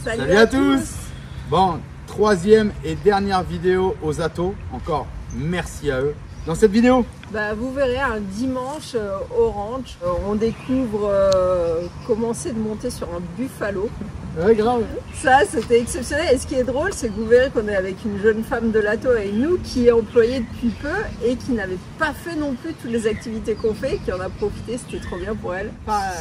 Salut à tous. Bon, troisième et dernière vidéo aux Atos. Encore merci à eux. Dans cette vidéo, vous verrez un dimanche au ranch. On découvre comment c'est de monter sur un buffalo. ouais, grave. Ça, c'était exceptionnel. Et ce qui est drôle, c'est que vous verrez qu'on est avec une jeune femme de l'Ato avec nous qui est employée depuis peu et qui n'avait pas fait non plus toutes les activités qu'on fait, qui en a profité. C'était trop bien pour elle.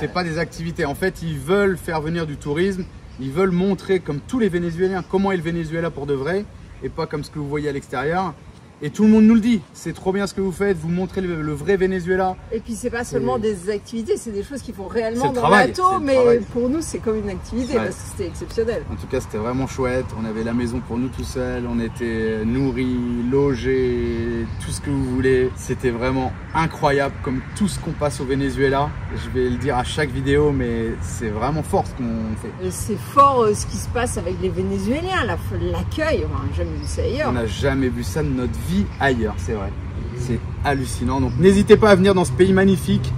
C'est pas des activités. En fait, ils veulent faire venir du tourisme. Ils veulent montrer, comme tous les Vénézuéliens, comment est le Venezuela pour de vrai et pas comme ce que vous voyez à l'extérieur. Et tout le monde nous le dit, c'est trop bien ce que vous faites, vous montrez le vrai Venezuela. Et puis c'est pas seulement des activités, c'est des choses qu'ils font réellement dans travail, l'Ato, mais pour nous c'est comme une activité parce que c'était exceptionnel. En tout cas c'était vraiment chouette, on avait la maison pour nous tout seuls, on était nourris, logés, tout ce que vous voulez. C'était vraiment incroyable comme tout ce qu'on passe au Venezuela. Je vais le dire à chaque vidéo, mais c'est vraiment fort ce qu'on fait. C'est fort ce qui se passe avec les Vénézuéliens, l'accueil, on n'a jamais vu ça ailleurs. On n'a jamais vu ça de notre vie ailleurs, c'est vrai. C'est hallucinant. Donc n'hésitez pas à venir dans ce pays magnifique.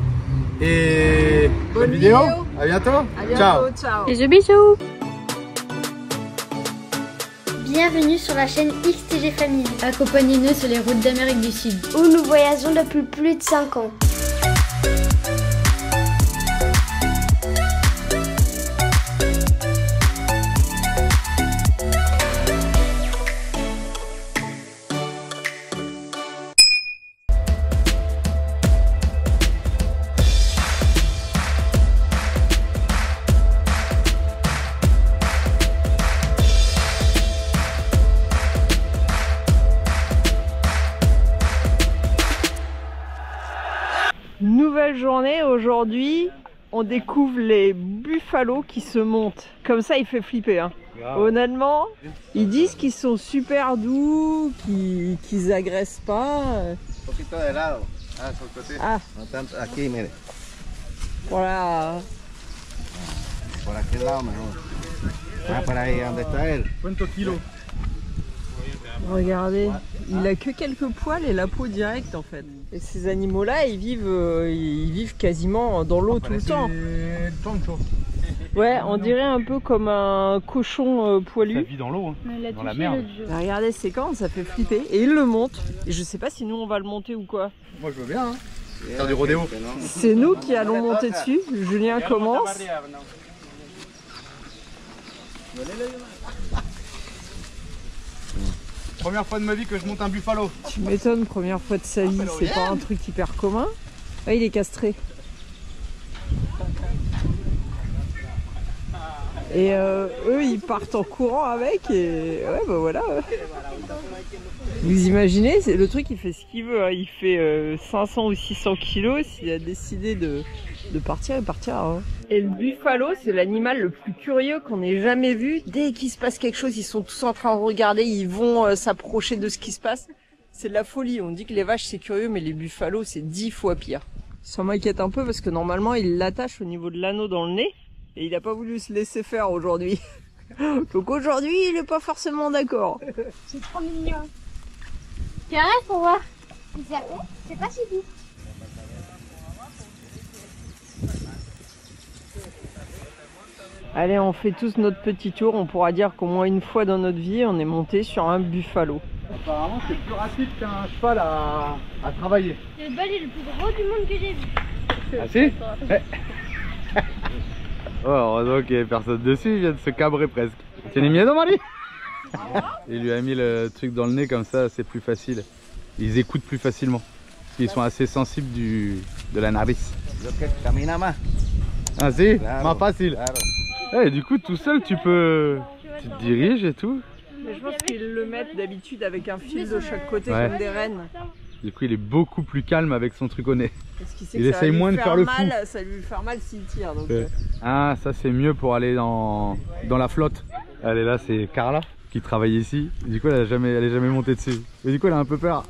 Et bonne vidéo. À bientôt. À bientôt. Ciao. Bisous bisous. Bienvenue sur la chaîne XTG Family. Accompagnez-nous sur les routes d'Amérique du Sud, où nous voyageons depuis plus de 5 ans. Nouvelle journée, aujourd'hui on découvre les buffalos qui se montent. Comme ça il fait flipper hein. Honnêtement, ils disent qu'ils sont super doux, qu'ils agressent pas. Ah, voilà. Quanto kilo? Regardez, il a que quelques poils et la peau directe en fait. Et ces animaux-là, ils vivent quasiment dans l'eau tout le temps. Ouais, on dirait un peu comme un cochon poilu. Ça vit dans l'eau, hein, dans la merde. Regardez ces cornes, ça fait flipper. Et il le monte. Et je sais pas si nous on va le monter ou quoi. Moi je veux bien, hein. Faire du rodéo. C'est nous qui allons monter dessus. Julien commence. Première fois de ma vie que je monte un buffalo. Tu m'étonnes, première fois de sa vie, c'est pas un truc hyper commun. Ah, il est castré. Et eux, ils partent en courant avec et ouais, bah voilà. Vous imaginez, le truc, il fait ce qu'il veut. Hein. Il fait 500 ou 600 kilos. S'il a décidé de partir, il partira. Hein. Et le buffalo, c'est l'animal le plus curieux qu'on ait jamais vu. Dès qu'il se passe quelque chose, ils sont tous en train de regarder. Ils vont s'approcher de ce qui se passe. C'est de la folie. On dit que les vaches, c'est curieux, mais les buffalos, c'est 10 fois pire. Ça m'inquiète un peu parce que normalement, il l'attache au niveau de l'anneau dans le nez. Et il n'a pas voulu se laisser faire aujourd'hui. Donc aujourd'hui, il n'est pas forcément d'accord. C'est trop mignon. Tu arrêtes pour voir. C'est pas si vite. Allez, on fait tous notre petit tour. On pourra dire qu'au moins une fois dans notre vie, on est monté sur un buffalo. Apparemment, c'est plus rapide qu'un cheval à travailler. C'est le balai le plus gros du monde que j'ai vu. Ah si? Oh, heureusement qu'il n'y avait personne dessus, il vient de se cabrer presque. Tiens, miedo, Marie. Il lui a mis le truc dans le nez comme ça, c'est plus facile. Ils écoutent plus facilement. Parce qu'ils sont assez sensibles de la nariz. Ah si? Pas facile. Et du coup, tout seul, tu te diriges et tout. Mais je pense qu'ils le mettent d'habitude avec un fil de chaque côté comme des rennes. Du coup, il est beaucoup plus calme avec son truc au nez. Parce qu'il sait il que essaye moins de faire le fou. Ça lui faire mal s'il tire. Donc Ah, ça c'est mieux pour aller dans la flotte. Allez, là c'est Carla qui travaille ici. Du coup, elle est jamais montée dessus. Mais du coup, elle a un peu peur.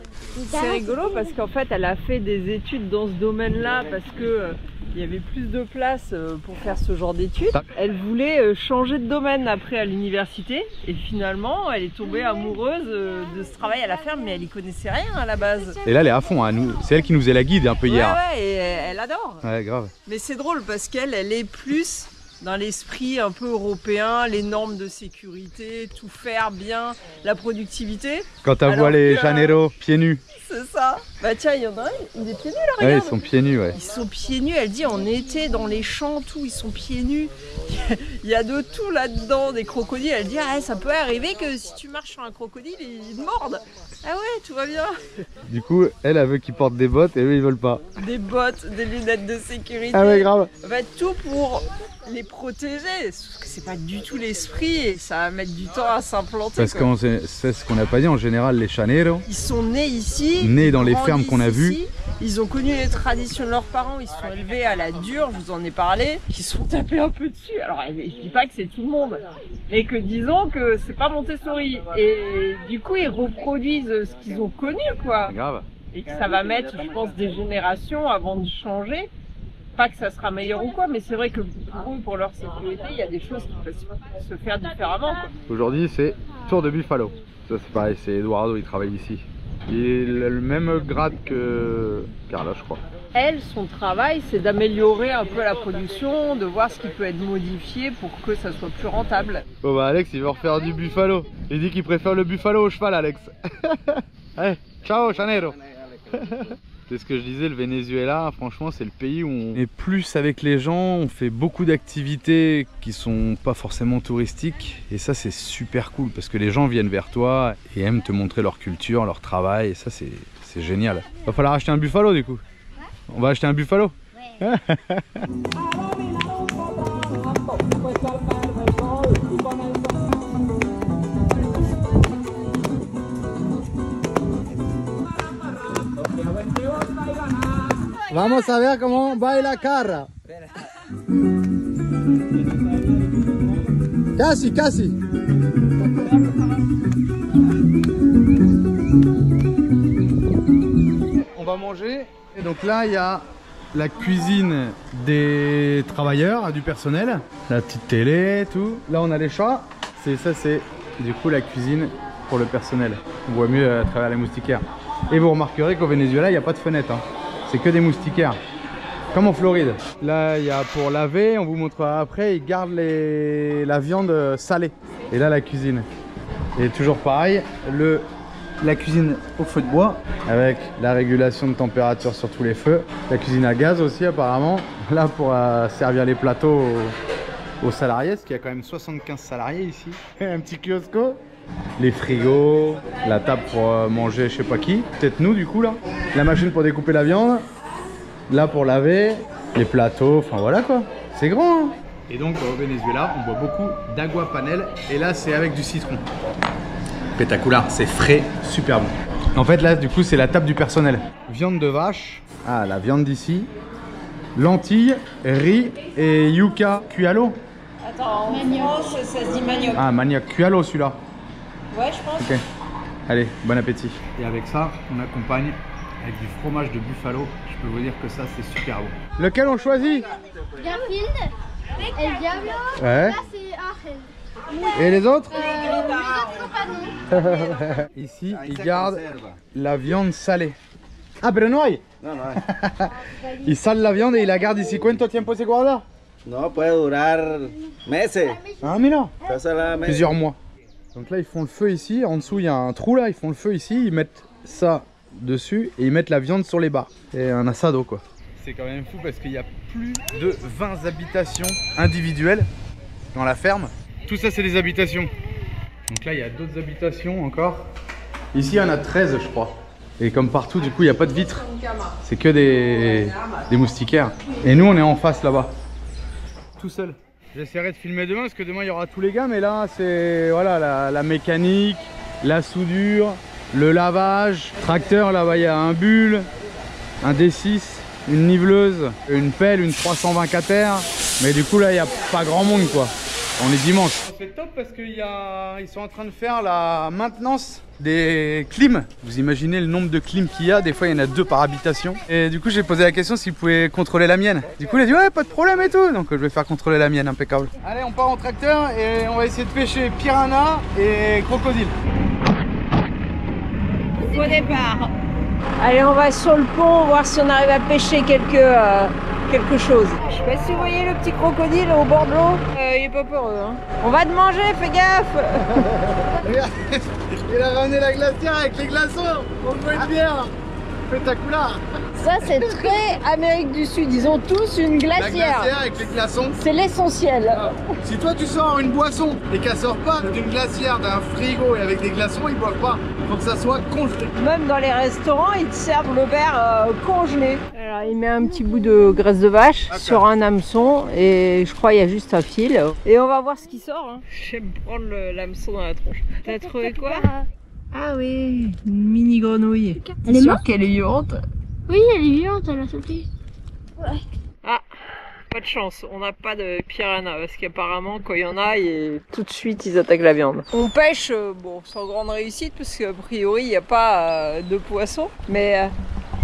C'est rigolo parce qu'en fait, elle a fait des études dans ce domaine-là parce que il y avait plus de place pour faire ce genre d'études. Elle voulait changer de domaine après à l'université et finalement elle est tombée amoureuse de ce travail à la ferme, mais elle y connaissait rien à la base. Et là elle est à fond, hein. C'est elle qui nous est la guide un peu hier. Ouais, et elle adore. Ouais, grave. Mais c'est drôle parce qu'elle est plus dans l'esprit un peu européen, les normes de sécurité, tout faire bien, la productivité. Quand tu vois les janeros pieds nus. C'est ça. Bah tiens, il y en a un, il est pieds nus là, Ouais, regarde. ils sont pieds nus, ouais. Ils sont pieds nus, elle dit en été dans les champs, tout, ils sont pieds nus. Il y a de tout là-dedans, des crocodiles. Elle dit, ah, ça peut arriver que si tu marches sur un crocodile, il te morde. Ah ouais, tout va bien. Du coup, elle veut qu'ils portent des bottes et eux ils veulent pas. Des bottes, des lunettes de sécurité. Ah ouais, grave. Va tout pour les protéger. Sauf que c'est pas du tout l'esprit et ça va mettre du temps à s'implanter. Parce que c'est ce qu'on n'a pas dit, en général les chaneros, ils sont nés ici, nés dans les fermes qu'on a vues. Ils ont connu les traditions de leurs parents, ils sont élevés à la dure, je vous en ai parlé, ils se sont tapés un peu dessus. Alors je dis pas que c'est tout le monde, mais que disons que c'est pas Montessori. Et du coup ils reproduisent ce qu'ils ont connu quoi. Grave. Et que ça va mettre, je pense, des générations avant de changer. Pas que ça sera meilleur ou quoi, mais c'est vrai que pour eux, pour leur sécurité, il y a des choses qui peuvent se faire différemment. Aujourd'hui, c'est Tour de Buffalo. Ça, c'est pareil, c'est Eduardo, il travaille ici. Il a le même grade que Carla, je crois. Elle, son travail, c'est d'améliorer un peu la production, de voir ce qui peut être modifié pour que ça soit plus rentable. Bon bah Alex, il veut refaire du buffalo. Il dit qu'il préfère le buffalo au cheval, Alex. Allez, ciao, chanero. C'est ce que je disais, le Venezuela, franchement, c'est le pays où on est plus avec les gens, on fait beaucoup d'activités qui sont pas forcément touristiques. Et ça, c'est super cool parce que les gens viennent vers toi et aiment te montrer leur culture, leur travail. Et ça, c'est génial. Va falloir acheter un buffalo du coup. On va acheter un buffalo. Ouais. Vamos a ver cómo baila Carra. Casi, casi. On va manger. Et donc là, il y a la cuisine des travailleurs, du personnel. La petite télé, tout. Là, on a les chats. Ça, c'est du coup la cuisine pour le personnel. On voit mieux à travers les moustiquaires. Et vous remarquerez qu'au Venezuela, il n'y a pas de fenêtre. Hein. C'est que des moustiquaires, comme en Floride. Là, il y a pour laver, on vous montrera après, ils gardent la viande salée. Et là, la cuisine. Et toujours pareil, la cuisine au feu de bois, avec la régulation de température sur tous les feux. La cuisine à gaz aussi, apparemment. Là, pour servir les plateaux aux salariés, parce qu'il y a quand même 75 salariés ici. Un petit kiosco. Les frigos, la table pour manger je sais pas qui, peut-être nous du coup là, la machine pour découper la viande, là pour laver, les plateaux, enfin voilà quoi, c'est grand hein. Et donc au Venezuela on boit beaucoup d'agua panel et là c'est avec du citron. Pétacoula, c'est frais, super bon. En fait là du coup c'est la table du personnel. Viande de vache, ah la viande d'ici, lentilles, riz et yuca cuit à l'eau. Attends, en France ça se dit manioc. Ah manioc cuit à l'eau celui-là. Ouais, je pense. Ok. Allez, bon appétit. Et avec ça, on accompagne avec du fromage de buffalo. Je peux vous dire que ça, c'est super bon. Lequel on choisit? Garfield, El Diablo, Ouais. là c'est Angel. Et les autres? Les autres sont pas non. Ici, ils gardent la viande salée. Ah, pero no hay. No, no hay. Ils salent la viande et ils la gardent ici. ¿Cuánto tiempo se guarda? No, puede durar meses. Ah, mira. Pasa la meses. Plusieurs mois. Donc là, ils font le feu ici. En dessous, il y a un trou là. Ils font le feu ici. Ils mettent ça dessus et ils mettent la viande sur les bas. Et un assado quoi. C'est quand même fou parce qu'il y a plus de 20 habitations individuelles dans la ferme. Tout ça, c'est des habitations. Donc là, il y a d'autres habitations encore. Ici, il y en a 13, je crois. Et comme partout, du coup, il n'y a pas de vitres. C'est que des moustiquaires. Et nous, on est en face là-bas. Tout seul. J'essaierai de filmer demain parce que demain il y aura tous les gars, mais là c'est voilà la mécanique, la soudure, le lavage, tracteur, là-bas il y a un bulle, un D6, une niveleuse, une pelle, une 320 Cater, mais du coup là il n'y a pas grand monde quoi. On est dimanche. C'est top parce qu'ils sont en train de faire la maintenance des clims. Vous imaginez le nombre de clims qu'il y a, des fois il y en a 2 par habitation. Et du coup j'ai posé la question s'ils pouvaient contrôler la mienne. Du coup il a dit ouais pas de problème et tout, donc je vais faire contrôler la mienne, impeccable. Allez on part en tracteur et on va essayer de pêcher piranha et crocodile. Au départ. Allez on va sur le pont voir si on arrive à pêcher quelques quelque chose. Je sais pas si vous voyez le petit crocodile au bord de l'eau. Il est pas peureux. Hein. On va te manger, fais gaffe. Regarde, il a ramené la glacière avec les glaçons. On peut une bière. Spectaculaire. Ça, c'est très Amérique du Sud. Ils ont tous une glacière. La glacière avec les glaçons. C'est l'essentiel. Ah. Si toi tu sors une boisson et qu'elle sort pas d'une glacière, d'un frigo et avec des glaçons, ils boivent pas. Faut que ça soit congelé. Même dans les restaurants, ils te servent le verre congelé. Alors, il met un petit bout de graisse de vache sur un hameçon et je crois qu'il y a juste un fil. Et on va voir ce qui sort. Hein. J'aime prendre l'hameçon dans la tronche. T'as trouvé quoi? Ah oui, une mini grenouille. Elle est morte? Qu'elle est vivante. Oui, elle est vivante, elle a sauté. Ouais. Ah, pas de chance, on n'a pas de piranha parce qu'apparemment quand il y en a, tout de suite ils attaquent la viande. On pêche, bon, sans grande réussite parce qu'a priori il n'y a pas de poisson, mais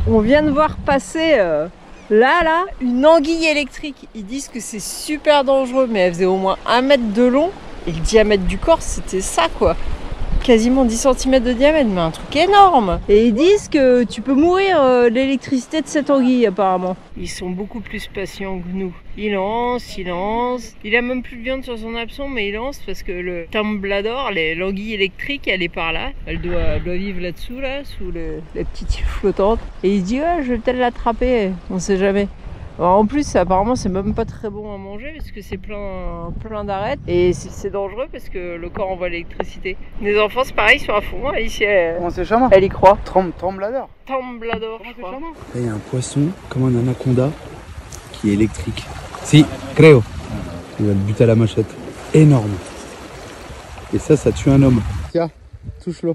on vient de voir passer là, une anguille électrique. Ils disent que c'est super dangereux, mais elle faisait au moins 1 mètre de long et le diamètre du corps c'était ça quoi. Quasiment 10 cm de diamètre, mais un truc énorme. Et ils disent que tu peux mourir l'électricité de cette anguille apparemment. Ils sont beaucoup plus patients que nous. Il lance, il lance. Il a même plus de viande sur son hameçon, mais il lance parce que le tumblador, l'anguille électrique, elle est par là. Elle doit vivre là-dessous, là, sous les petites îles flottantes. Et il se dit, ouais, je vais peut-être l'attraper, on sait jamais. Alors en plus, apparemment, c'est même pas très bon à manger parce que c'est plein d'arêtes et c'est dangereux parce que le corps envoie l'électricité. Les enfants, c'est pareil, ils sont à fond. Alice, Comment c'est chaman? elle y croit. Tremblador. Tumblador, je crois. Là, il y a un poisson comme un anaconda qui est électrique. Si, creo. Il va le buter à la machette. Énorme. Et ça tue un homme. Tiens, touche-le.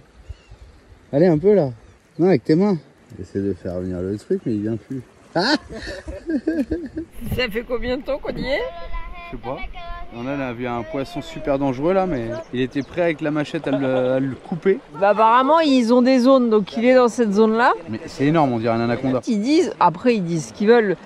Allez, un peu là. Non, avec tes mains. J'essaie de faire venir le truc, mais il vient plus. Ah! Ça fait combien de temps qu'on y est? Je sais pas. On a vu un poisson super dangereux là, mais il était prêt avec la machette à le couper. Bah apparemment ils ont des zones, donc il est dans cette zone là. Mais c'est énorme, on dirait un anaconda. Ils disent, après ils disent ce qu'ils veulent,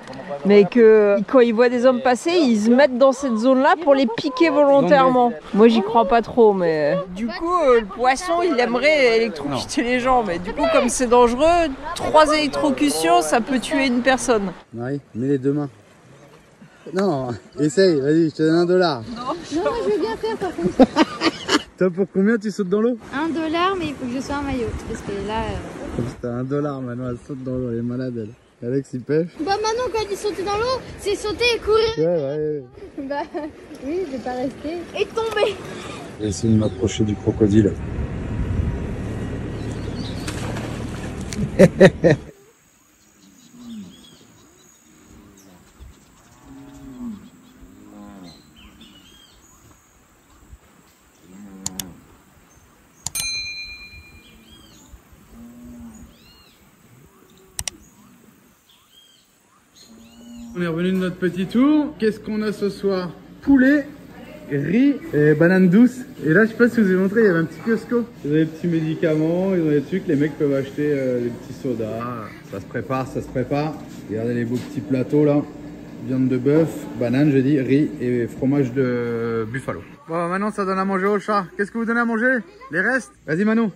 mais que quand ils voient des hommes passer, ils se mettent dans cette zone là pour les piquer volontairement. Moi j'y crois pas trop, mais du coup le poisson il aimerait électrocuter les gens, mais du coup comme c'est dangereux, 3 électrocutions ça peut tuer une personne. Marie, mets les 2 mains. Non, essaye, vas-y, je te donne $1. Non, je veux bien faire par contre. Toi, pour combien tu sautes dans l'eau? $1, mais il faut que je sois un maillot. Parce que là. Comme si t'as $1, maintenant elle saute dans l'eau, elle est malade elle. Alex il pêche. Bah maintenant quand il dit sauter dans l'eau, c'est sauter et courir. Ouais. Bah oui, je vais pas rester. Et tomber. J'ai essayé de m'approcher du crocodile. On est revenu de notre petit tour. Qu'est-ce qu'on a ce soir? Poulet, riz et banane douce. Et là, je sais pas si vous avez montré, il y avait un petit kiosco. Ils ont des petits médicaments, ils ont des trucs. Les mecs peuvent acheter des petits sodas. Ça se prépare, ça se prépare. Regardez les beaux petits plateaux là. Viande de bœuf, banane, j'ai dit, riz et fromage de buffalo. Bon, maintenant ça donne à manger au chat. Qu'est-ce que vous donnez à manger? Les restes? Vas-y Manu.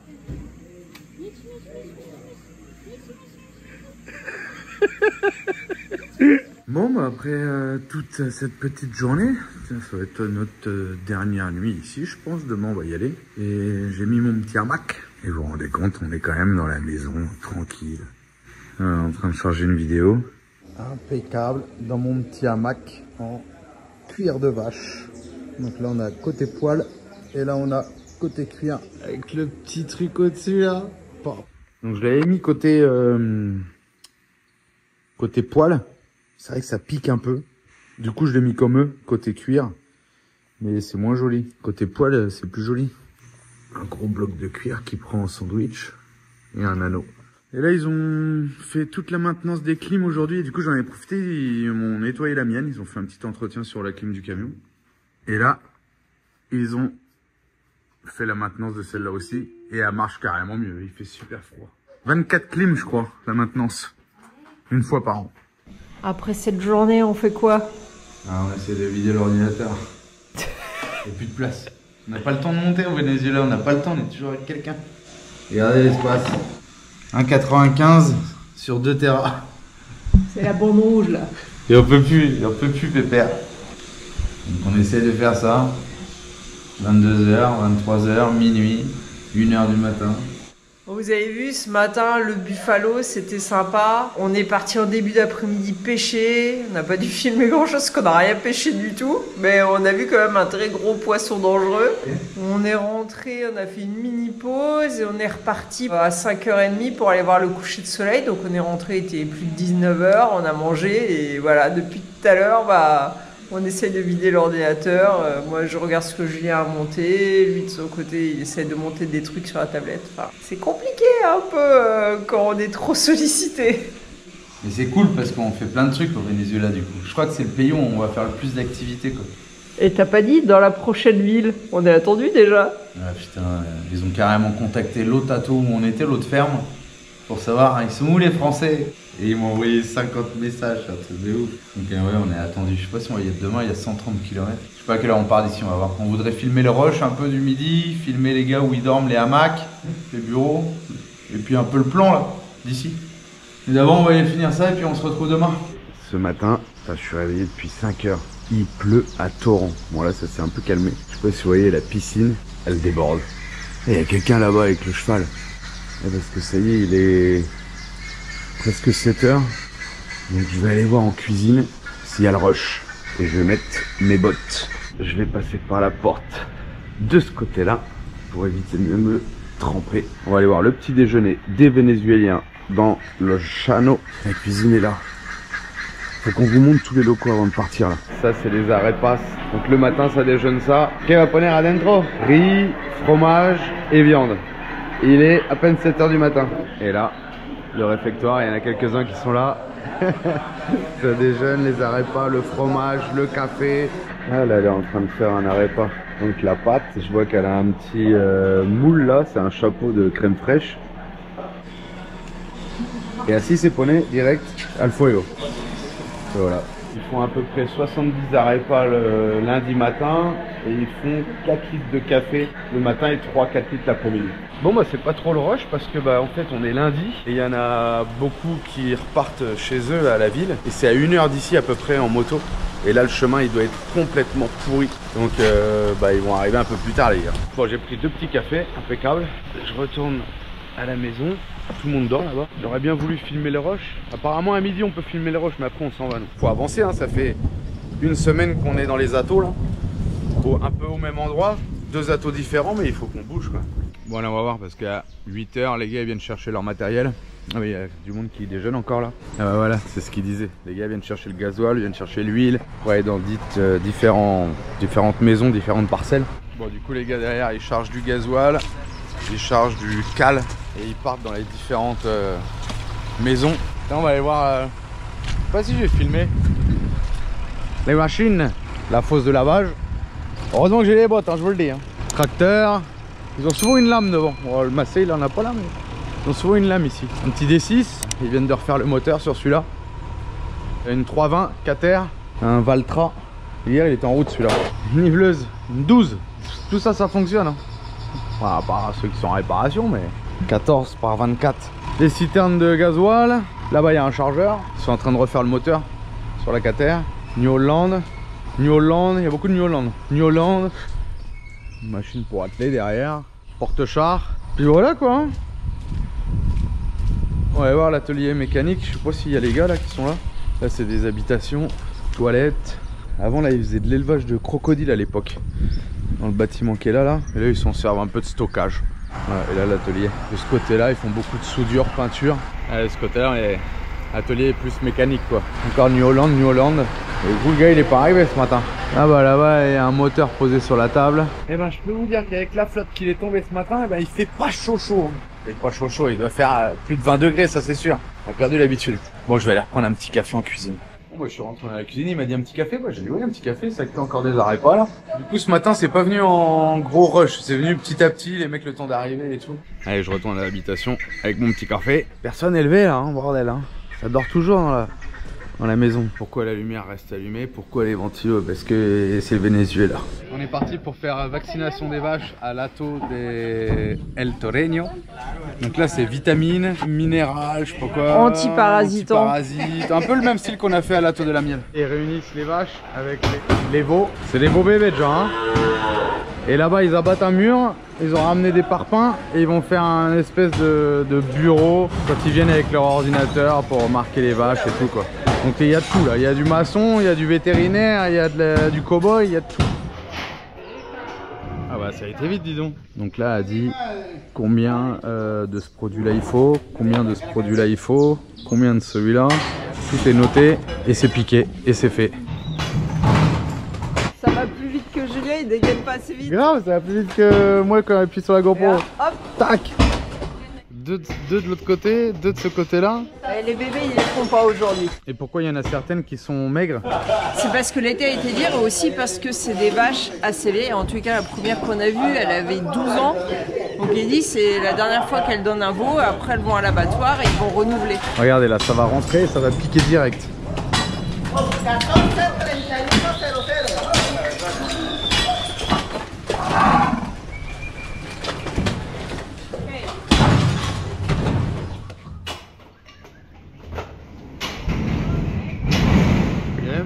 Bon, bah après toute cette petite journée, ça va être notre dernière nuit ici, je pense. Demain, on va y aller. Et j'ai mis mon petit hamac. Et vous vous rendez compte, on est quand même dans la maison, tranquille. En train de charger une vidéo. Impeccable, dans mon petit hamac en cuir de vache. Donc là, on a côté poil. Et là, on a côté cuir avec le petit truc au-dessus, là. Donc je l'avais mis côté poil. C'est vrai que ça pique un peu. Du coup, je l'ai mis comme eux, côté cuir. Mais c'est moins joli. Côté poil, c'est plus joli. Un gros bloc de cuir qui prend en sandwich. Et un anneau. Et là, ils ont fait toute la maintenance des clims aujourd'hui. Et du coup, j'en ai profité. Ils m'ont nettoyé la mienne. Ils ont fait un petit entretien sur la clim du camion. Et là, ils ont fait la maintenance de celle-là aussi. Et elle marche carrément mieux. Il fait super froid. 24 clims, je crois, la maintenance. Une fois par an. Après cette journée, on fait quoi? Ah, on essaie de vider l'ordinateur. Il n'y a plus de place. On n'a pas le temps de monter au Venezuela, on n'a pas le temps, on est toujours avec quelqu'un. Regardez l'espace. 1,95 sur 2 Tera. C'est la bande rouge là. Et on peut plus pépère. Donc on essaie de faire ça. 22h, 23h, minuit, 1h du matin. Vous avez vu ce matin le Buffalo, c'était sympa. On est parti en début d'après-midi pêcher. On n'a pas dû filmer grand chose parce qu'on n'a rien pêché du tout. Mais on a vu quand même un très gros poisson dangereux. On est rentré, on a fait une mini pause et on est reparti à 5h30 pour aller voir le coucher de soleil. Donc on est rentré, il était plus de 19h, on a mangé et voilà, depuis tout à l'heure, on essaye de vider l'ordinateur. Moi, je regarde ce que Julien a monté. Lui, de son côté, il essaie de monter des trucs sur la tablette. Enfin, c'est compliqué un peu quand on est trop sollicité. Mais c'est cool parce qu'on fait plein de trucs au Venezuela du coup. Je crois que c'est le pays où on va faire le plus d'activités quoi. Et t'as pas dit dans la prochaine ville? On est attendu déjà. Ah putain, ils ont carrément contacté l'autre ato où on était, l'autre ferme, pour savoir ils sont où les Français. Et ils m'ont envoyé 50 messages, c'est un truc de ouf. Donc ouais, on est attendu. Je sais pas si on va y être demain, il y a 130 km. Je sais pas à quelle heure on part d'ici, on va voir. On voudrait filmer le rush un peu du midi, filmer les gars où ils dorment, les hamacs, les bureaux, et puis un peu le plan là, d'ici. Mais d'abord on va aller finir ça et puis on se retrouve demain. Ce matin, je suis réveillé depuis 5 heures. Il pleut à torrent. Bon là ça s'est un peu calmé. Je sais pas si vous voyez la piscine, elle déborde. Et il y a quelqu'un là-bas avec le cheval. Et parce que ça y est, il est presque 7 heures. Donc je vais aller voir en cuisine s'il y a le rush. Et je vais mettre mes bottes. Je vais passer par la porte de ce côté-là pour éviter de me tremper. On va aller voir le petit déjeuner des Vénézuéliens dans le Chano. La cuisine est là. Faut qu'on vous montre tous les locaux avant de partir là. Ça c'est les arepas. Donc le matin ça déjeune ça. ¿Qué va poner adentro? Riz, fromage et viande. Il est à peine 7 heures du matin. Et là, le réfectoire, il y en a quelques-uns qui sont là. Ça déjeune, les arepas, le fromage, le café. Ah, là elle est en train de faire un arepa. Donc la pâte, je vois qu'elle a un petit moule là. C'est un chapeau de crème fraîche. Et assis c'est poné direct al fuego. Et voilà. Ils font à peu près 70 arepas le lundi matin et ils font 4 litres de café le matin et 3-4 litres l'après-midi. Bon bah c'est pas trop le rush parce que en fait on est lundi et il y en a beaucoup qui repartent chez eux à la ville et c'est à 1 heure d'ici à peu près en moto. Et là le chemin il doit être complètement pourri. Donc ils vont arriver un peu plus tard les gars. Bon j'ai pris 2 petits cafés, impeccable. Je retourne à la maison. Tout le monde dort là-bas. J'aurais bien voulu filmer le rush. Apparemment à midi on peut filmer le rush mais après on s'en va. Donc. Faut avancer hein, ça fait 1 semaine qu'on est dans les atolls là. Un peu au même endroit. 2 atolls différents mais il faut qu'on bouge quoi. Bon là on va voir parce qu'à 8 h les gars ils viennent chercher leur matériel. Ah oui il y a du monde qui déjeune encore là. Voilà c'est ce qu'ils disaient. Les gars viennent chercher le gasoil, ils viennent chercher l'huile. Pour aller dans différentes maisons, différentes parcelles. Bon du coup les gars derrière ils chargent du gasoil. Ils chargent du cal et ils partent dans les différentes maisons. Là on va aller voir, je sais pas si je vais filmer les machines, la fosse de lavage. Heureusement que j'ai les bottes, hein, je vous le dis. Hein. Tracteur, ils ont souvent une lame devant. Bon, le Massey il en a pas là mais ils ont souvent une lame ici. Un petit D6, ils viennent de refaire le moteur sur celui-là. Une 320 Cater, un Valtra. Hier il était en route celui-là. Une niveleuse, une 12. Tout ça fonctionne. Hein. Enfin, à part ceux qui sont en réparation, mais 14 par 24. Des citernes de gasoil. Là-bas, il y a un chargeur. Ils sont en train de refaire le moteur sur la Cater. New Holland. New Holland. Il y a beaucoup de New Holland. New Holland. Une machine pour atteler derrière. Porte-char. Puis voilà quoi. Hein. On va voir l'atelier mécanique. Je sais pas s'il y a les gars là qui sont là. Là, c'est des habitations. Toilettes. Avant, là, ils faisaient de l'élevage de crocodiles à l'époque. Dans le bâtiment qui est là, et là ils s'en servent un peu de stockage. Voilà, et là l'atelier. De ce côté là ils font beaucoup de soudure, peinture. De ce côté là atelier plus mécanique quoi. Encore New Holland. Et vous le gars il est pas arrivé ce matin. Ah bah là-bas il y a un moteur posé sur la table. Et ben je peux vous dire qu'avec la flotte qu'il est tombé ce matin, il fait pas chaud. Il fait pas chaud, il doit faire plus de 20 degrés ça c'est sûr. On a perdu l'habitude. Bon je vais aller reprendre un petit café en cuisine. Moi je suis rentré dans la cuisine, il m'a dit un petit café, moi j'ai dit oui un petit café, ça fait encore des arepas là. Du coup ce matin c'est pas venu en gros rush, c'est venu petit à petit, les mecs le temps d'arriver et tout. Allez je retourne à l'habitation avec mon petit café. Personne élevé là, hein, bordel hein. Ça dort toujours dans la maison. Pourquoi la lumière reste allumée? Pourquoi les ventilos? Parce que c'est le Venezuela. On est parti pour faire vaccination des vaches à l'Hato de El Toreño. Donc là c'est vitamines, minérales, je sais pas quoi. Antiparasitant. Antiparasite. Un peu le même style qu'on a fait à l'Hato de la Miel. Ils réunissent les vaches avec les veaux. C'est des beaux bébés déjà hein. Et là-bas ils abattent un mur, ils ont ramené des parpaings et ils vont faire un espèce de bureau quand ils viennent avec leur ordinateur pour marquer les vaches et tout quoi. Donc il y a de tout là, il y a du maçon, il y a du vétérinaire, il y a du cow-boy, il y a de tout. Ah bah ça a été vite dis donc. Donc là elle dit combien de ce produit là il faut, combien de ce produit là il faut, combien de celui-là. Tout est noté et c'est piqué et c'est fait. Ça va plus vite que Julien, il dégaine pas assez vite. Grave, ça va plus vite que moi quand j'appuie sur la GoPro. Hop. Tac. Deux de l'autre côté, deux de ce côté-là. Les bébés, ils les font pas aujourd'hui. Et pourquoi il y en a certaines qui sont maigres? C'est parce que l'été a été dur et aussi parce que c'est des vaches assez laides. En tout cas, la première qu'on a vue, elle avait 12 ans. Donc il dit c'est la dernière fois qu'elle donne un veau. Après, elles vont à l'abattoir et ils vont renouveler. Regardez là, ça va rentrer, ça va piquer direct.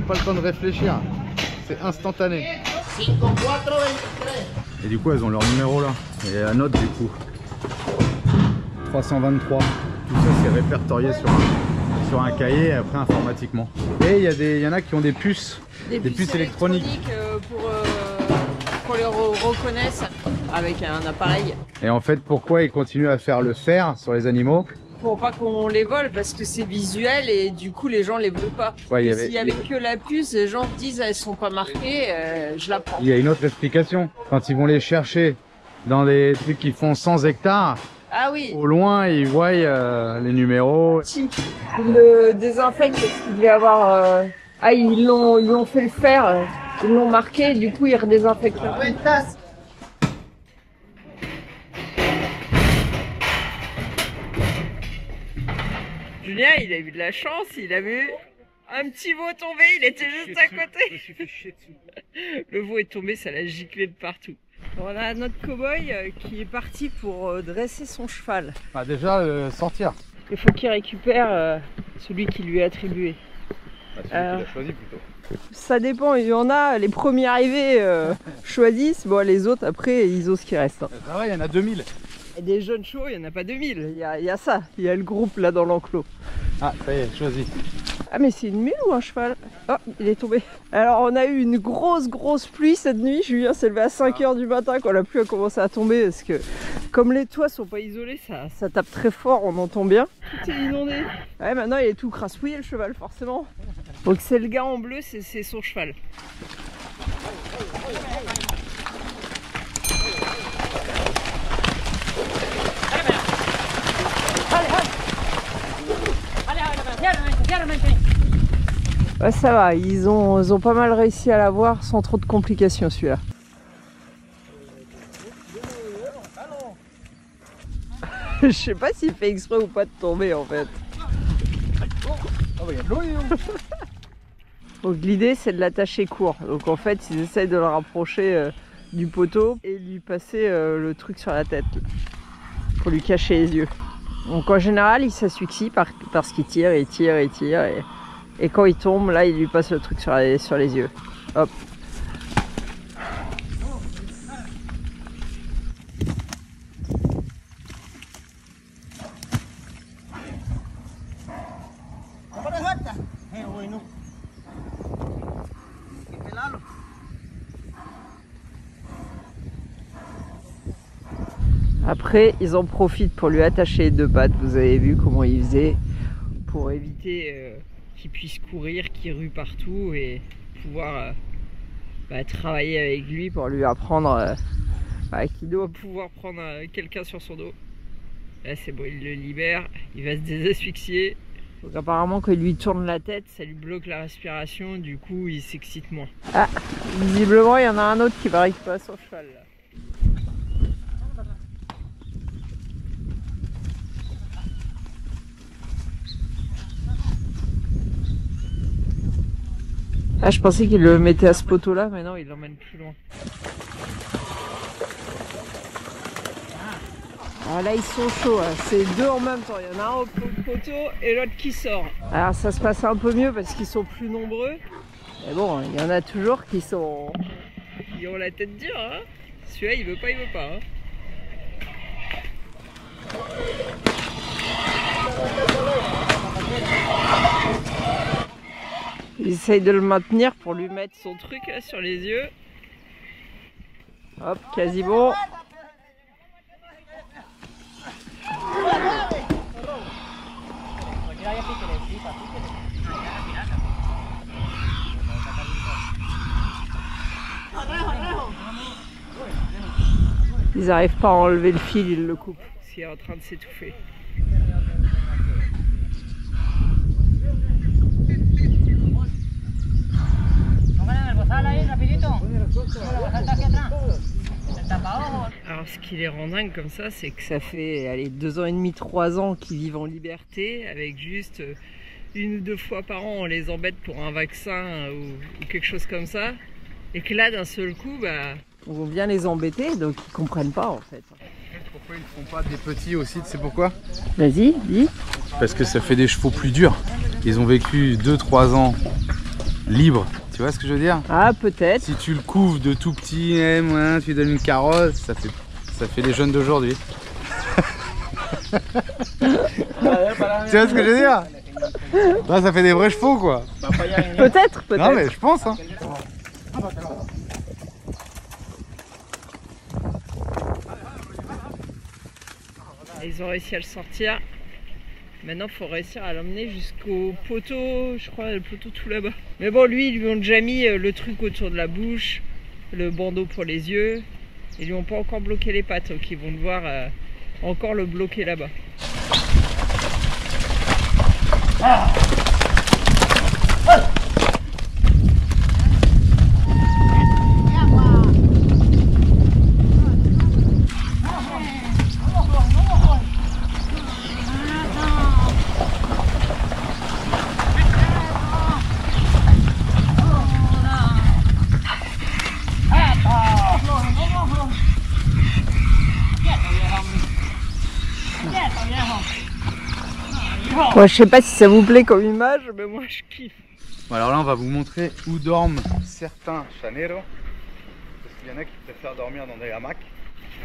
Pas le temps de réfléchir, c'est instantané. Et du coup elles ont leur numéro là et la note du coup 323. Tout ça c'est répertorié sur un cahier et après informatiquement. Et il y en a qui ont des puces, des puces électroniques pour les reconnaître avec un appareil. Et en fait pourquoi ils continuent à faire le fer sur les animaux? Pour pas qu'on les vole parce que c'est visuel et du coup les gens les veulent pas. Ouais, s'il y avait que la puce, les gens disent elles sont pas marquées, je la prends. Il y a une autre explication. Quand ils vont les chercher dans des trucs qui font 100 hectares, ah oui. Au loin ils voient les numéros. Si, le désinfecte parce qu'il devait avoir... Ah ils l'ont fait le faire, ils l'ont marqué, du coup ils redésinfectent. Julien, il a eu de la chance, il a vu un petit veau tomber, il était juste à côté. Je me suis fait chier dessus. Le veau est tombé, ça l'a giclé de partout. On a notre cow-boy qui est parti pour dresser son cheval. Ah, déjà, sortir. Il faut qu'il récupère celui qui lui est attribué. Celui qu'il a choisi plutôt. Ça dépend, il y en a, les premiers arrivés choisissent, bon les autres après ils osent ce qui reste. Ça va, il y en a 2000. Et des jeunes chevaux, il n'y en a pas 2000, il y a ça, il y a le groupe là dans l'enclos. Ah, ça y est, choisi. Ah mais c'est une mule ou un cheval? Oh, il est tombé. Alors on a eu une grosse pluie cette nuit, Julien s'est levé à 5 h du matin quand la pluie a commencé à tomber parce que comme les toits sont pas isolés, ça tape très fort, on entend bien. Tout est inondé. Ouais, maintenant il est tout crassouillé le cheval forcément. Donc c'est le gars en bleu, c'est son cheval. Ouais, ça va, ils ont pas mal réussi à l'avoir sans trop de complications celui-là. Je sais pas s'il fait exprès ou pas de tomber en fait. Donc l'idée c'est de l'attacher court. Donc en fait ils essayent de le rapprocher du poteau et lui passer le truc sur la tête pour lui cacher les yeux. Donc en général il s'asphyxie parce qu'il tire et quand il tombe là il lui passe le truc sur les yeux. Hop. Après, ils en profitent pour lui attacher les deux pattes. Vous avez vu comment il faisait pour éviter qu'il puisse courir, qu'il rue partout et pouvoir travailler avec lui pour lui apprendre qu'il doit pouvoir prendre quelqu'un sur son dos. Là, c'est bon, il le libère, il va se désasphyxier. Donc apparemment, quand il lui tourne la tête, ça lui bloque la respiration, du coup, il s'excite moins. Ah, visiblement, il y en a un autre qui va récupérer son cheval là. Ah, je pensais qu'il le mettait à ce poteau-là, mais non, il l'emmène plus loin. Ah, là, ils sont chauds, hein. C'est deux en même temps. Il y en a un au poteau et l'autre qui sort. Alors, ça se passe un peu mieux parce qu'ils sont plus nombreux. Mais bon, il y en a toujours qui ont la tête dure, hein. Celui-là, il veut pas, hein. Il essaye de le maintenir pour lui mettre son truc là sur les yeux. Hop, quasi bon. Ils n'arrivent pas à enlever le fil, ils le coupent, parce qu'il est en train de s'étouffer. Alors ce qui les rend dingues comme ça, c'est que ça fait 2 ans et demi, 3 ans qu'ils vivent en liberté, avec juste 1 ou 2 fois par an on les embête pour un vaccin ou quelque chose comme ça. Et que là d'un seul coup, on vient les embêter, donc ils comprennent pas en fait. Pourquoi ils ne font pas des petits aussi, tu sais pourquoi? Vas-y, dis. Parce que ça fait des chevaux plus durs. Ils ont vécu 2-3 ans libres, tu vois ce que je veux dire? Ah, peut-être. Si tu le couves de tout petit, tu lui donnes une carotte, ça fait les jeunes d'aujourd'hui. Tu vois ce que je veux dire? Là, ça fait des vrais chevaux quoi. Peut-être. Non mais je pense hein. Ils ont réussi à le sortir. Maintenant, il faut réussir à l'emmener jusqu'au poteau, je crois, le poteau tout là-bas. Mais bon, lui, ils lui ont déjà mis le truc autour de la bouche, le bandeau pour les yeux. Ils lui ont pas encore bloqué les pattes, donc ils vont devoir encore le bloquer là-bas. Moi, je sais pas si ça vous plaît comme image, mais moi je kiffe. Bon, alors là, on va vous montrer où dorment certains chaneros. Parce qu'il y en a qui préfèrent dormir dans des hamacs.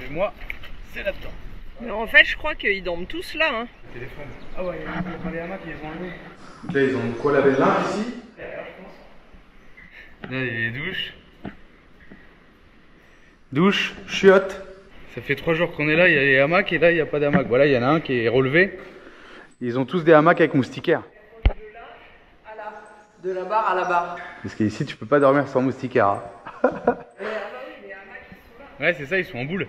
Et moi, c'est là-dedans. Mais en fait, je crois qu'ils dorment tous là. Hein. Téléphone. Ah ouais, les hamacs, ils ont enlevé. Donc là, ils ont quoi lavé l'un ici. Là, il y a les douches. Douche, chiotte. Ça fait 3 jours qu'on est là, il y a les hamacs et là, il n'y a pas d'hamac. Voilà, il y en a un qui est relevé. Ils ont tous des hamacs avec moustiquaires. De là à là. De la barre à la barre. Parce qu'ici, tu peux pas dormir sans moustiquaire. Hein. Ouais, c'est ça, ils sont en boule.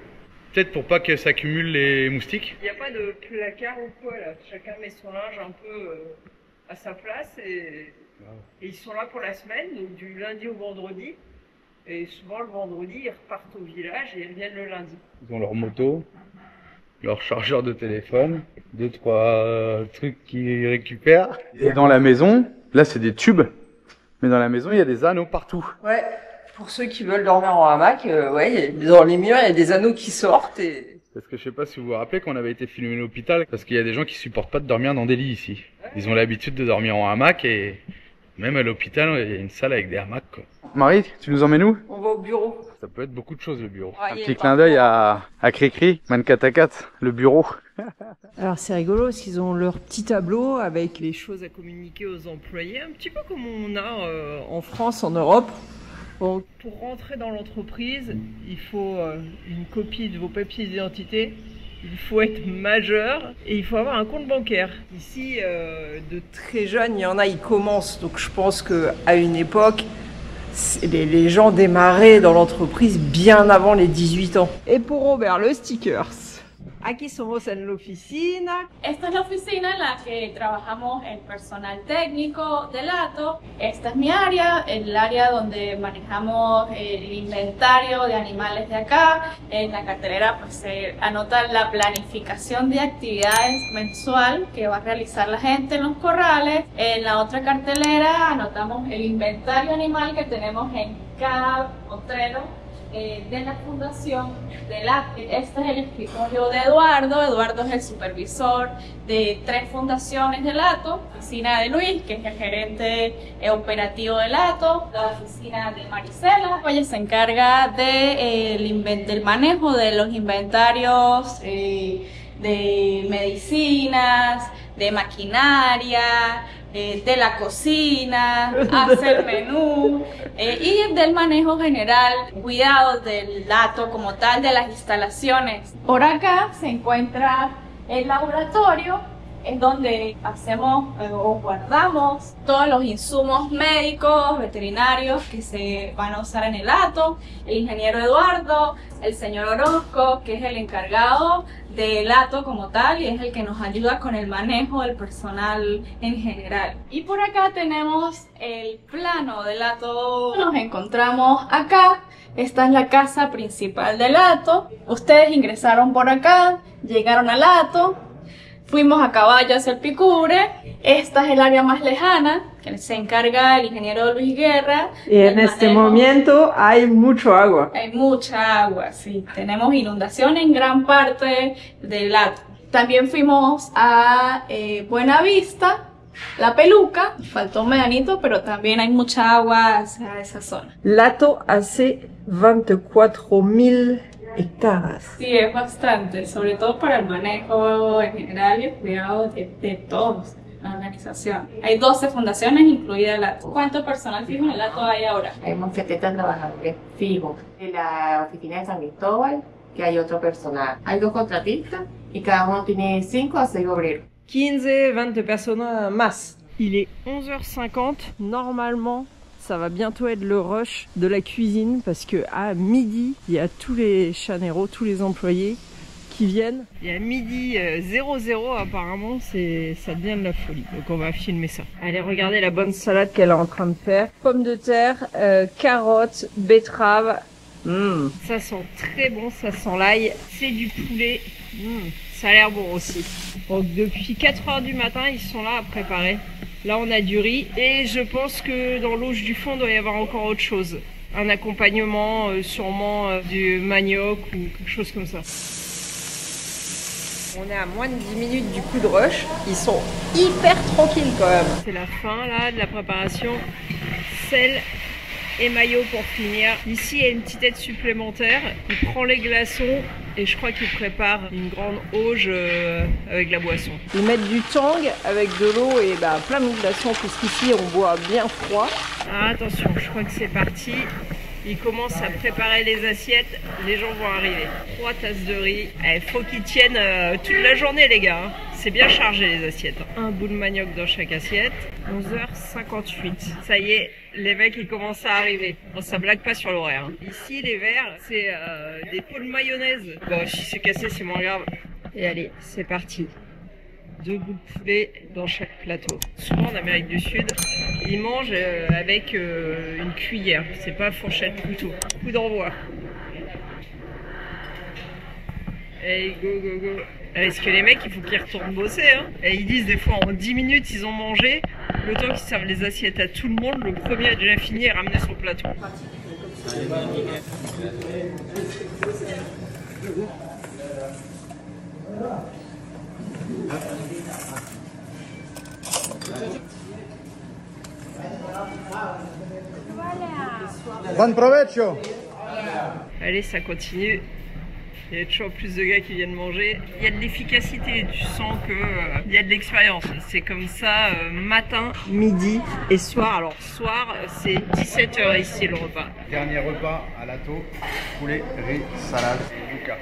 Peut-être pour pas que s'accumulent les moustiques. Il n'y a pas de placard ou quoi là. Chacun met son linge un peu à sa place et ils sont là pour la semaine, donc du lundi au vendredi. Et souvent le vendredi, ils repartent au village et ils reviennent le lundi. Ils ont leur moto, leur chargeur de téléphone, 2-3 trucs qu'ils récupèrent. Et dans la maison, là c'est des tubes, mais dans la maison il y a des anneaux partout. Ouais, pour ceux qui veulent dormir en hamac, ouais, dans les murs il y a des anneaux qui sortent et... Parce que je sais pas si vous vous rappelez qu'on avait été filmé à l'hôpital, parce qu'il y a des gens qui supportent pas de dormir dans des lits ici. Ils ont l'habitude de dormir en hamac et même à l'hôpital il y a une salle avec des hamacs quoi. Marie, tu nous emmènes où? On va au bureau. Ça peut être beaucoup de choses le bureau. Ah, un petit clin d'œil à Cricri, Mankatakat, le bureau. Alors c'est rigolo parce qu'ils ont leur petit tableau avec les choses à communiquer aux employés, un petit peu comme on a en France, en Europe. Bon, pour rentrer dans l'entreprise, il faut une copie de vos papiers d'identité, il faut être majeur et il faut avoir un compte bancaire. Ici, de très jeunes, il y en a, ils commencent. Donc je pense qu'à une époque, les gens démarraient dans l'entreprise bien avant les 18 ans. Et pour Robert, le stickers. Aquí somos en la oficina. Esta es la oficina en la que trabajamos el personal técnico del ATO. Esta es mi área, el área donde manejamos el inventario de animales de acá. En la cartelera pues se anota la planificación de actividades mensual que va a realizar la gente en los corrales. En la otra cartelera anotamos el inventario animal que tenemos en cada potrero de la fundación del ATO. Este es el escritorio de Eduardo. Eduardo es el supervisor de 3 fundaciones del ATO. La oficina de Luis, que es el gerente operativo del ATO. La oficina de Marisela. Ella se encarga del manejo de los inventarios de medicinas, de maquinaria, de la cocina, hacer menú y del manejo general, cuidado del ATO como tal, de las instalaciones. Por acá se encuentra el laboratorio, es donde hacemos o guardamos todos los insumos médicos, veterinarios que se van a usar en el ATO. El ingeniero Eduardo, el señor Orozco, que es el encargado del ATO como tal y es el que nos ayuda con el manejo del personal en general. Y por acá tenemos el plano del ATO. Nos encontramos acá. Esta es la casa principal del ATO. Ustedes ingresaron por acá, llegaron al ATO. Fuimos a caballo hacia el Picure. Esta es el área más lejana, que se encarga el ingeniero Luis Guerra. Y en este momento hay mucho agua. Hay mucha agua, sí. Tenemos inundación en gran parte del ATO. También fuimos a Buenavista, La Peluca. Faltó un medianito, pero también hay mucha agua hacia esa zona. L'ATO hace 24.000 hectáreas. Sí, es bastante, sobre todo para el manejo en general y el cuidado de todos, la organización. Hay 12 fundaciones, incluida el ATO. ¿Cuánto personal fijo en el ATO hay ahora? Hay unos 70 trabajadores fijos. En la oficina de San Cristóbal, que hay otro personal. Hay 2 contratistas y cada uno tiene 5 a 6 obreros. 15-20 personnes más. Il est 11h50, normalement ça va bientôt être le rush de la cuisine parce que à midi, il y a tous les chaneros, tous les employés qui viennent. Et à midi 00 apparemment, ça devient de la folie. Donc on va filmer ça. Allez, regardez la bonne salade qu'elle est en train de faire. Pommes de terre, carottes, betteraves. Ça sent très bon, ça sent l'ail. C'est du poulet. Ça a l'air bon aussi. Donc depuis 4h du matin, ils sont là à préparer. Là, on a du riz et je pense que dans l'auge du fond, il doit y avoir encore autre chose. Un accompagnement, sûrement du manioc ou quelque chose comme ça. On est à moins de 10 minutes du coup de rush. Ils sont hyper tranquilles quand même. C'est la fin là de la préparation. Sel et maillot pour finir. Ici, il y a une petite aide supplémentaire. Il prend les glaçons et je crois qu'il prépare une grande auge avec la boisson. Ils mettent du tang avec de l'eau et plein de glaçons parce qu'ici on boit bien froid. Ah, attention, je crois que c'est parti. Ils commencent à préparer les assiettes. Les gens vont arriver. 3 tasses de riz. Il faut qu'ils tiennent toute la journée les gars. Hein. C'est bien chargé les assiettes. Un bout de manioc dans chaque assiette. 11h58. Ça y est, les mecs ils commencent à arriver. Bon, ça blague pas sur l'horaire. Hein. Ici les verres, c'est des pots de mayonnaise. Bon, si c'est cassé, c'est moins grave. Et allez, c'est parti. 2 bouts de poulet dans chaque plateau. Souvent en Amérique du Sud, ils mangent avec une cuillère. C'est pas fourchette couteau. Coup d'envoi. Hey, go, go, go. Parce que les mecs, il faut qu'ils retournent bosser. Hein. Et ils disent des fois en 10 minutes, ils ont mangé. Le temps qu'ils servent les assiettes à tout le monde, le premier a déjà fini et ramené son plateau. Bon provecho. Allez, ça continue. Il y a toujours plus de gars qui viennent manger. Il y a de l'efficacité, tu sens qu'il y a de l'expérience. C'est comme ça matin, midi et soir. Alors soir, c'est 17h ici le repas. Dernier repas à l'ATO, poulet, riz, salade, yuca.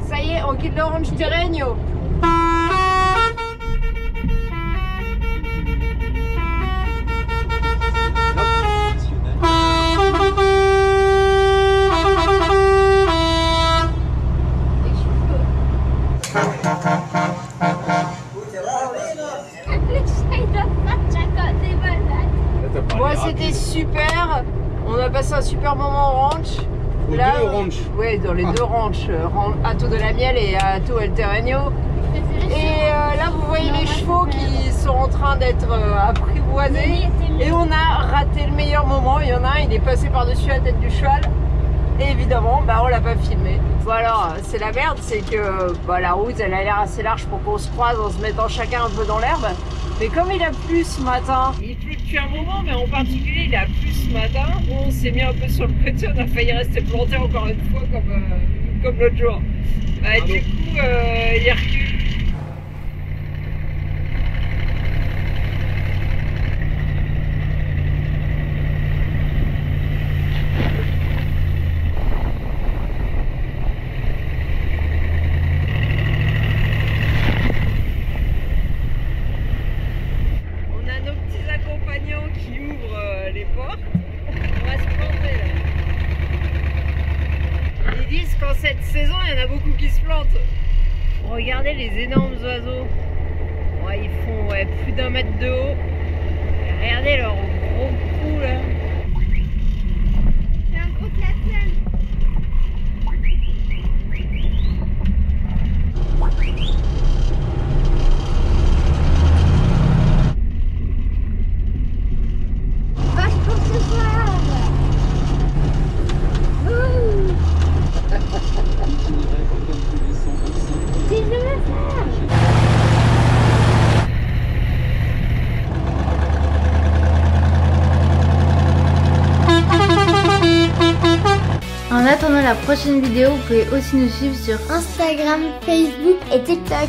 Ça y est, on quitte l'Orange Terreño. Bon, c'était super. On a passé un super moment au ranch. Aux deux ranchs. Ouais, dans les deux ranchs, Hato de la Miel et Hato El Terreño. Et là, vous voyez les chevaux qui sont en train d'être apprivoisés. Et on a raté le meilleur moment. Il y en a un, il est passé par-dessus la tête du cheval. Et évidemment, bah, on l'a pas filmé. Bon alors, c'est la merde, c'est que bah, la route, elle a l'air assez large pour qu'on se croise en se mettant chacun un peu dans l'herbe. Mais comme il a plu ce matin, il pleut depuis un moment, mais en particulier il a plu ce matin, on s'est mis un peu sur le côté, on a failli rester planté encore une fois comme l'autre jour. Bah, du coup, il recule. Qui ouvre les portes, on va se planter là. Ils disent qu'en cette saison il y en a beaucoup qui se plantent. Regardez les énormes oiseaux. Ouais, ils font plus d'1 mètre de haut. Et regardez leur gros cou là. C'est un gros classel. En attendant la prochaine vidéo, vous pouvez aussi nous suivre sur Instagram, Facebook et TikTok.